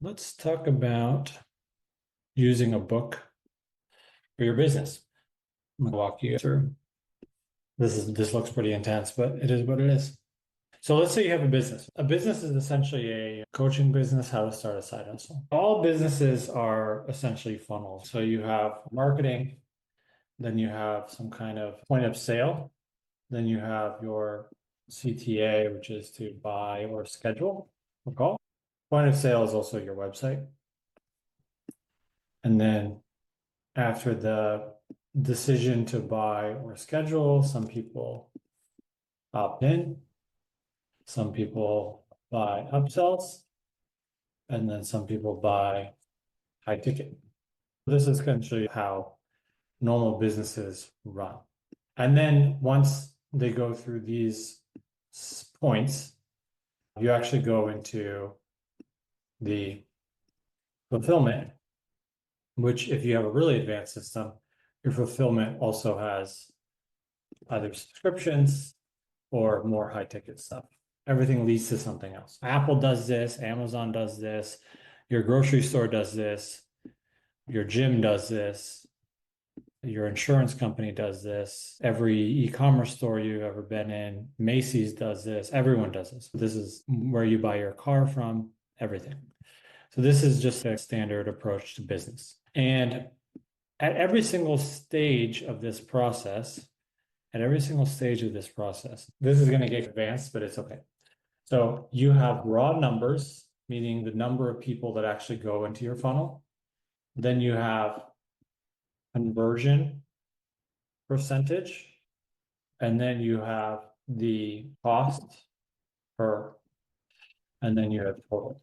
Let's talk about using a book for your business. I'm gonna walk you through. This looks pretty intense, but it is what it is. So let's say you have a business. A business is essentially a coaching business, how to start a side hustle. All businesses are essentially funnels. So you have marketing, then you have some kind of point of sale, then you have your CTA, which is to buy or schedule a call. Point of sale is also your website. And then after the decision to buy or schedule, some people opt in, some people buy upsells, and then some people buy high ticket. This is essentially how normal businesses run. And then once they go through these points, you actually go into the fulfillment, which if you have a really advanced system, your fulfillment also has either subscriptions or more high ticket stuff. Everything leads to something else. Apple does this, Amazon does this, your grocery store does this, your gym does this, your insurance company does this, every e-commerce store you've ever been in, Macy's does this, everyone does this. This is where you buy your car from, everything. So this is just a standard approach to business. And at every single stage of this process, this is going to get advanced, but it's okay. So you have raw numbers, meaning the number of people that actually go into your funnel. Then you have conversion percentage, and then you have the cost per, and then you have total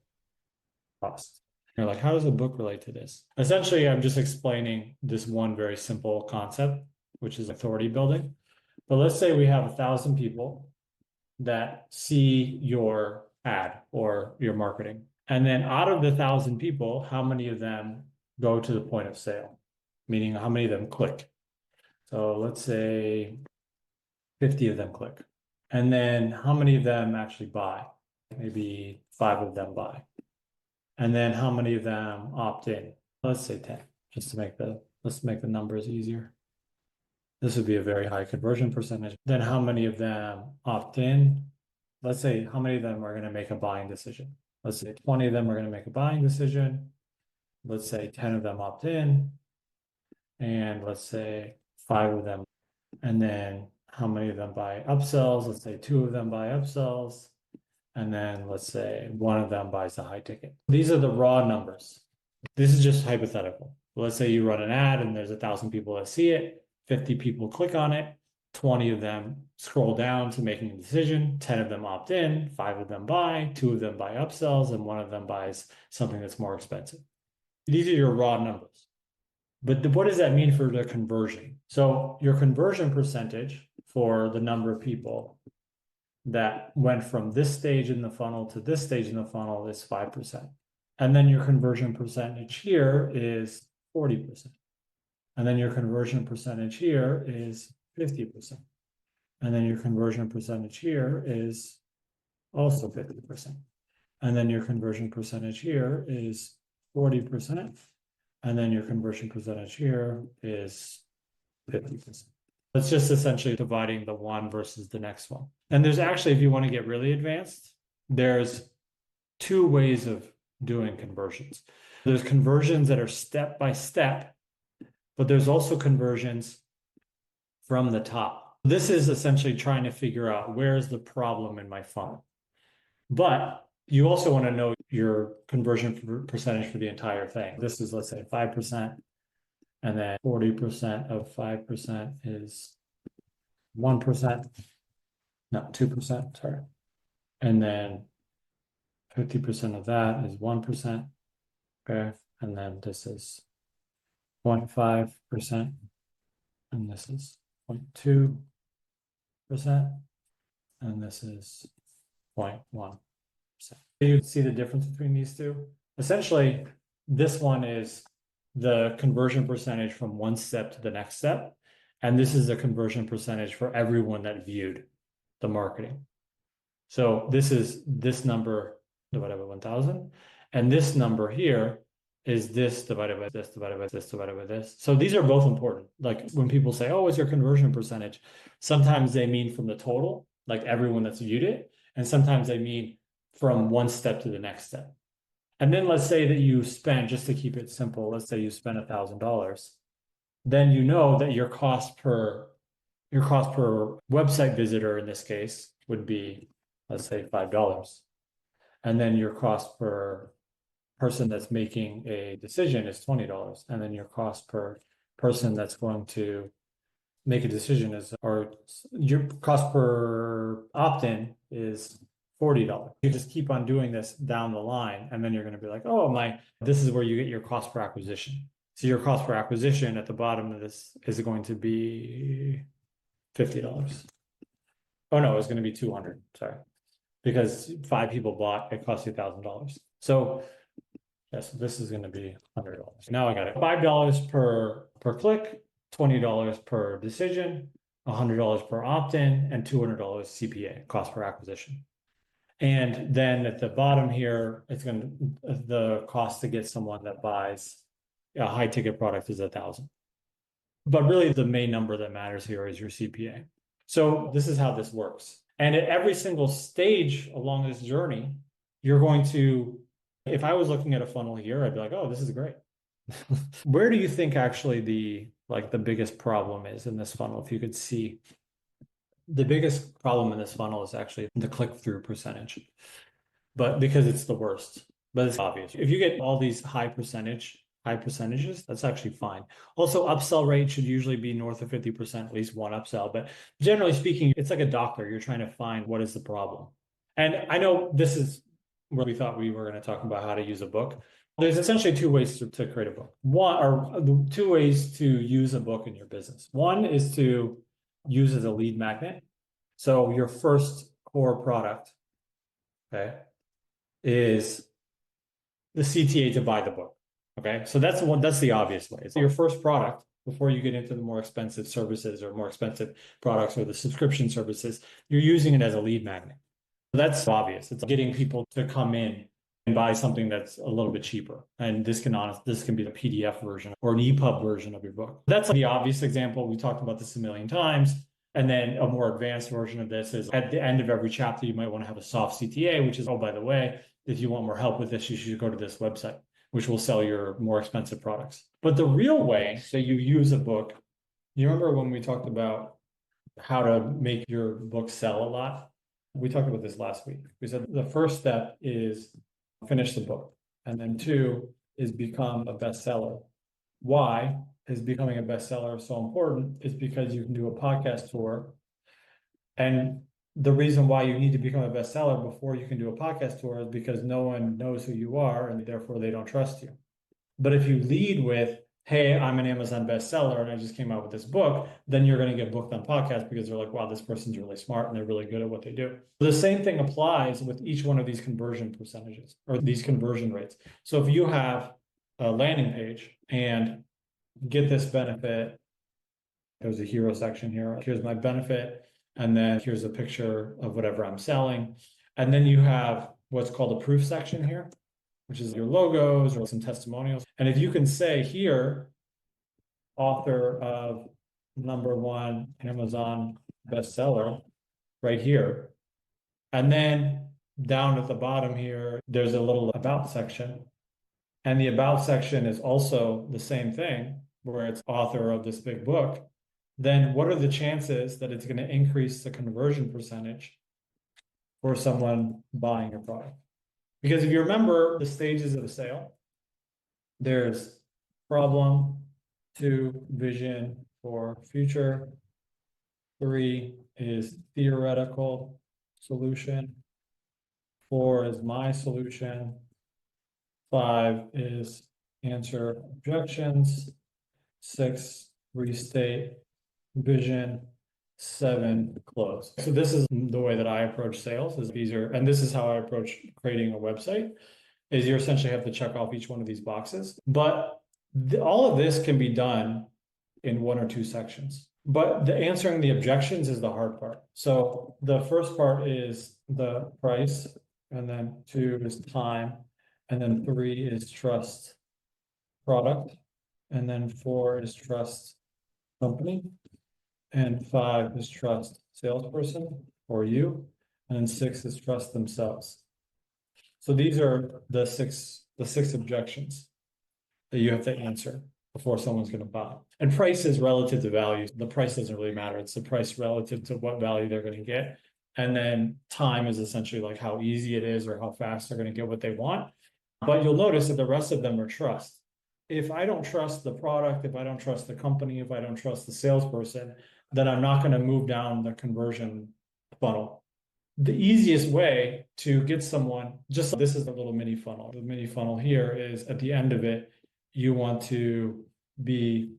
cost. You're like, how does a book relate to this? Essentially, I'm just explaining this one very simple concept, which is authority building. But let's say we have 1,000 people that see your ad or your marketing. And then out of the 1,000 people, how many of them go to the point of sale? Meaning how many of them click? So let's say 50 of them click. And then how many of them actually buy? Maybe 5 of them buy. And then how many of them opt in? Let's say 10, just to let's make the numbers easier. This would be a very high conversion percentage. Then how many of them opt in? Let's say how many of them are going to make a buying decision? Let's say 20 of them are going to make a buying decision. Let's say 10 of them opt in. And let's say 5 of them. And then how many of them buy upsells? Let's say 2 of them buy upsells. And then let's say 1 of them buys the high ticket. These are the raw numbers. This is just hypothetical. Let's say you run an ad and there's 1,000 people that see it. 50 people click on it, 20 of them scroll down to making a decision, 10 of them opt in, 5 of them buy, 2 of them buy upsells, and 1 of them buys something that's more expensive. These are your raw numbers. But what does that mean for the conversion? So your conversion percentage for the number of people that went from this stage in the funnel to this stage in the funnel is 5%. And then your conversion percentage here is 40%. And then your conversion percentage here is 50%. And then your conversion percentage here is also 50%. And then your conversion percentage here is 40%. And then your conversion percentage here is 50%. It's just essentially dividing the one versus the next one. And there's actually, if you want to get really advanced, there's 2 ways of doing conversions. There's conversions that are step by step, but there's also conversions from the top. This is essentially trying to figure out where's the problem in my funnel. But you also want to know your conversion percentage for the entire thing. This is, let's say, 5%, and then 40% of 5% is 1%, no, 2%, sorry. And then 50% of that is 1%, okay? And then this is 0.5%, and this is 0.2%, and this is 0.1%. You see the difference between these two? Essentially, this one is the conversion percentage from one step to the next step, and this is the conversion percentage for everyone that viewed the marketing. So this is this number divided by 1,000, And this number here is this divided by this divided by this divided by this. So these are both important. Like when people say, oh, what's your conversion percentage? Sometimes they mean from the total, like everyone that's viewed it. And sometimes they mean from one step to the next step. And then let's say that you spend, just to keep it simple, let's say you spend $1,000. Then you know that your cost per website visitor in this case would be, let's say, $5. And then your cost per person that's making a decision is $20. And then your cost per person that's going to make a decision is, or your cost per opt-in is $40. You just keep on doing this down the line, and then you're going to be like, oh, this is where you get your cost per acquisition. So your cost per acquisition at the bottom of this is going to be $50. Oh no, it's going to be 200. Sorry. Because 5 people bought, it cost you $1,000. So yes, this is going to be $100. Now I got it. $5 per click, $20 per decision, $100 per opt-in, and $200 CPA, cost per acquisition. And then at the bottom here, the cost to get someone that buys a high ticket product is $1,000. But really the main number that matters here is your CPA. So this is how this works. And at every single stage along this journey, you're going to, if I was looking at a funnel here, I'd be like, oh, this is great. Where do you think actually the biggest problem is in this funnel? If you could see, the biggest problem in this funnel is actually the click-through percentage, but because it's the worst, but it's obvious. If you get all these high percentages, that's actually fine. Also, upsell rate should usually be north of 50%, at least one upsell. But generally speaking, it's like a doctor. You're trying to find what is the problem. And I know this is where we thought we were going to talk about how to use a book. There's essentially 2 ways to create a book. The 2 ways to use a book in your business. One is to use as a lead magnet. So your first core product, okay, is the CTA to buy the book. Okay, so that's the obvious way. It's your first product before you get into the more expensive services or more expensive products or the subscription services. You're using it as a lead magnet. That's obvious. It's getting people to come in and buy something that's a little bit cheaper. And this can be the PDF version or an EPUB version of your book. That's the obvious example. We talked about this a million times. And then a more advanced version of this is at the end of every chapter, you might want to have a soft CTA, which is, oh, by the way, if you want more help with this, you should go to this website, which will sell your more expensive products. But the real way that you use a book, you remember when we talked about how to make your book sell a lot? We talked about this last week. We said the first step is finish the book. And then 2 is become a bestseller. Why is becoming a bestseller so important is because you can do a podcast tour. And the reason why you need to become a bestseller before you can do a podcast tour is because no one knows who you are and therefore they don't trust you. But if you lead with, hey, I'm an Amazon bestseller and I just came out with this book, then you're going to get booked on podcasts because they're like, wow, this person's really smart and they're really good at what they do. The same thing applies with each one of these conversion percentages or these conversion rates. So if you have a landing page and get this benefit, there's a hero section here. Here's my benefit. And then here's a picture of whatever I'm selling. And then you have what's called a proof section here, which is your logos or some testimonials. And if you can say here, author of #1 Amazon bestseller right here. And then down at the bottom here, there's a little about section. And the about section is also the same thing, where it's author of this big book. Then what are the chances that it's going to increase the conversion percentage for someone buying your product? Because if you remember the stages of a sale, there's problem, 2, vision, 4, future, 3 is theoretical solution, 4 is my solution, 5 is answer objections, 6 restate, vision, 7 close. So this is the way that I approach sales. And this is how I approach creating a website. Is you essentially have to check off each one of these boxes. But all of this can be done in 1 or 2 sections. But answering the objections is the hard part. So the first part is the price, and then 2 is time, And then 3 is trust product. And then 4 is trust company. And 5 is trust salesperson or you. And then 6 is trust themselves. So these are the six objections that you have to answer before someone's going to buy. And price is relative to value. The price doesn't really matter. It's the price relative to what value they're going to get. And then time is essentially like how easy it is or how fast they're going to get what they want. But you'll notice that the rest of them are trust. If I don't trust the product, if I don't trust the company, if I don't trust the salesperson, then I'm not going to move down the conversion funnel. The easiest way to get someone, just this is a little mini funnel. The mini funnel here is at the end of it, you want to be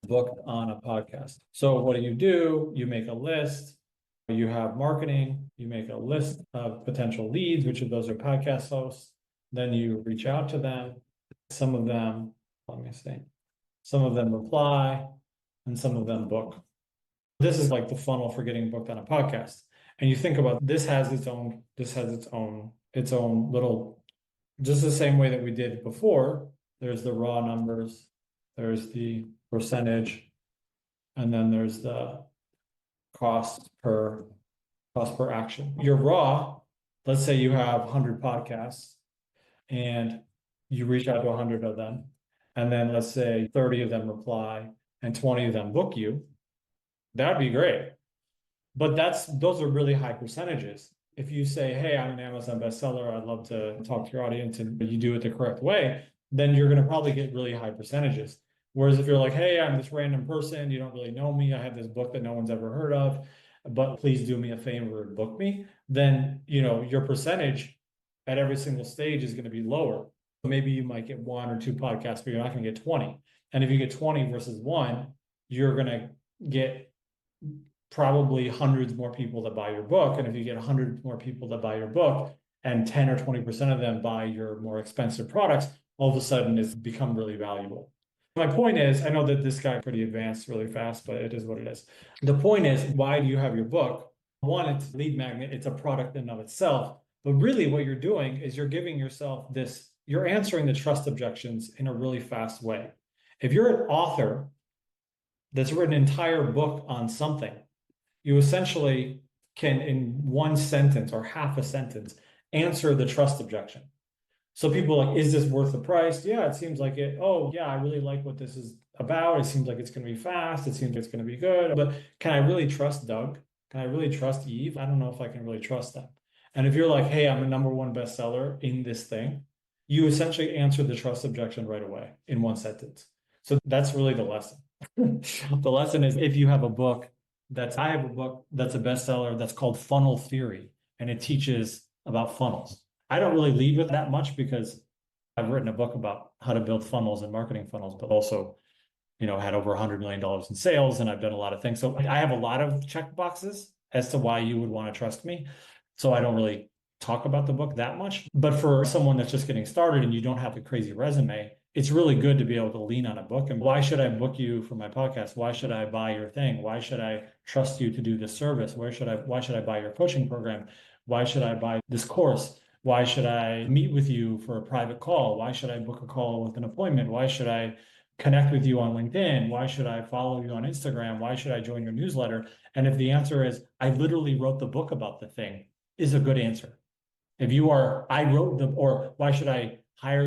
booked on a podcast. So what do? You make a list. You have marketing. You make a list of potential leads, which of those are podcast hosts. Then you reach out to them. Some of them, some of them reply and some of them book. This is like the funnel for getting booked on a podcast. And you think about this has its own little, just the same way that we did before. There's the raw numbers, there's the percentage, and then there's the cost per action. Your raw, let's say you have 100 podcasts and you reach out to 100 of them, and then let's say 30 of them reply and 20 of them book you. That'd be great. But those are really high percentages. If you say, hey, I'm an Amazon bestseller, I'd love to talk to your audience, and you do it the correct way, then you're going to probably get really high percentages. Whereas if you're like, hey, I'm this random person, you don't really know me, I have this book that no one's ever heard of, but please do me a favor and book me, then your percentage at every single stage is going to be lower. Maybe you might get 1 or 2 podcasts, but you're not going to get 20. And if you get 20 versus 1, you're going to get probably hundreds more people that buy your book. And if you get 100 more people that buy your book and 10 or 20% of them buy your more expensive products, all of a sudden it's become really valuable. My point is, I know that this got pretty advanced really fast, but it is what it is. The point is, why do you have your book? One, it's a lead magnet. It's a product in and of itself. But really what you're doing is you're giving yourself you're answering the trust objections in a really fast way. If you're an author that's written an entire book on something, you essentially can, in one sentence or half a sentence, answer the trust objection. So people are like, is this worth the price? Yeah, it seems like it. Oh, yeah, I really like what this is about. It seems like it's going to be fast. It seems like it's going to be good. But can I really trust Doug? Can I really trust Eve? I don't know if I can really trust them. And if you're like, hey, I'm a #1 bestseller in this thing, you essentially answer the trust objection right away in one sentence. So that's really the lesson. The lesson is, if you have a book I have a book that's a bestseller that's called Funnel Theory, and it teaches about funnels. I don't really lead with that much because I've written a book about how to build funnels and marketing funnels, but also, had over $100 million in sales, and I've done a lot of things. So I have a lot of check boxes as to why you would want to trust me. So I don't really talk about the book that much. But for someone that's just getting started and you don't have a crazy resume, it's really good to be able to lean on a book. And why should I book you for my podcast? Why should I buy your thing? Why should I trust you to do this service? Why should I buy your coaching program? Why should I buy this course? Why should I meet with you for a private call? Why should I book a call with an appointment? Why should I connect with you on LinkedIn? Why should I follow you on Instagram? Why should I join your newsletter? And if the answer is, I literally wrote the book about the thing, is a good answer. If you are, I wrote the, or why should I hire